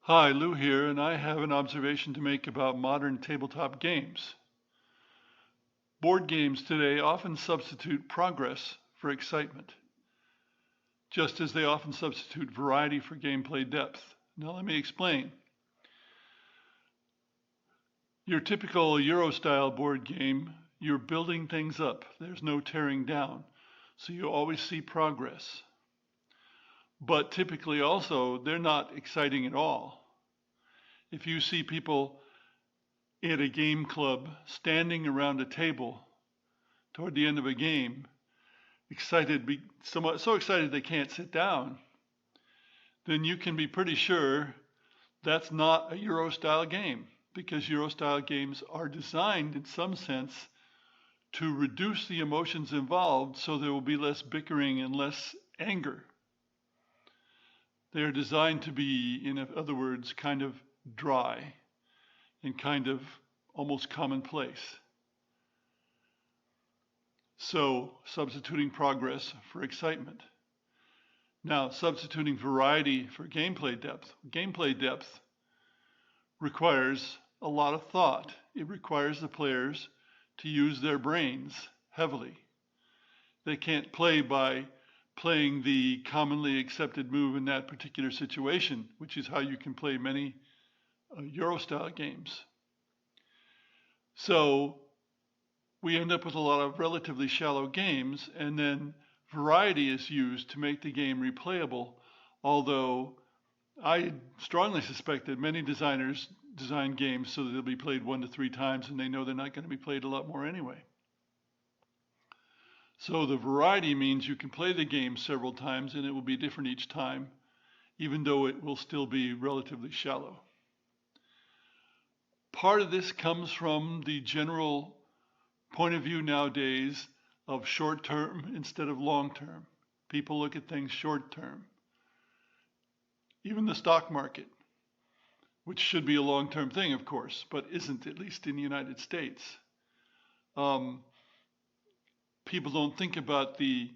Hi, Lou here, and I have an observation to make about modern tabletop games. Board games today often substitute progress for excitement, just as they often substitute variety for gameplay depth. Now, let me explain. Your typical Euro-style board game, you're building things up. There's no tearing down, so you always see progress. But typically also, they're not exciting at all. If you see people at a game club standing around a table toward the end of a game, so excited they can't sit down, then you can be pretty sure that's not a Euro style game, because Euro style games are designed in some sense to reduce the emotions involved so there will be less bickering and less anger. They are designed to be, in other words, kind of dry and kind of almost commonplace. So, substituting progress for excitement. Now, substituting variety for gameplay depth. Gameplay depth requires a lot of thought. It requires the players to use their brains heavily. They can't play by playing the commonly accepted move in that particular situation, which is how you can play many Euro-style games. So we end up with a lot of relatively shallow games, and then variety is used to make the game replayable, although I strongly suspect that many designers design games so that they'll be played 1 to 3 times, and they know they're not going to be played a lot more anyway. So the variety means you can play the game several times and it will be different each time, even though it will still be relatively shallow. Part of this comes from the general point of view nowadays of short term instead of long term. People look at things short term. Even the stock market, which should be a long term thing, of course, but isn't, at least in the United States. People don't think about the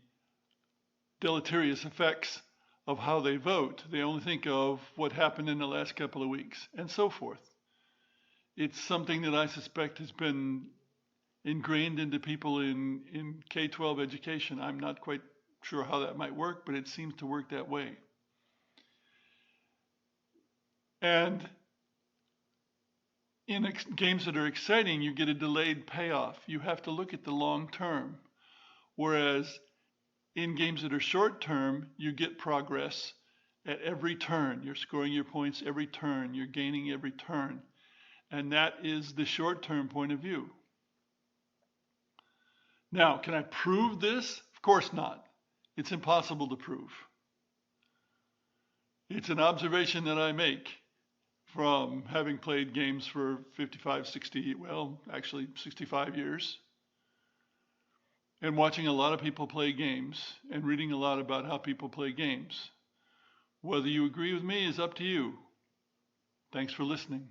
deleterious effects of how they vote. They only think of what happened in the last couple of weeks and so forth. It's something that I suspect has been ingrained into people in K-12 education. I'm not quite sure how that might work, but it seems to work that way. And in games that are exciting, you get a delayed payoff. You have to look at the long term. Whereas in games that are short term, you get progress at every turn. You're scoring your points every turn. You're gaining every turn. And that is the short term point of view. Now, can I prove this? Of course not. It's impossible to prove. It's an observation that I make from having played games for 55, 60, well, actually 65 years. And watching a lot of people play games and reading a lot about how people play games. Whether you agree with me is up to you. Thanks for listening.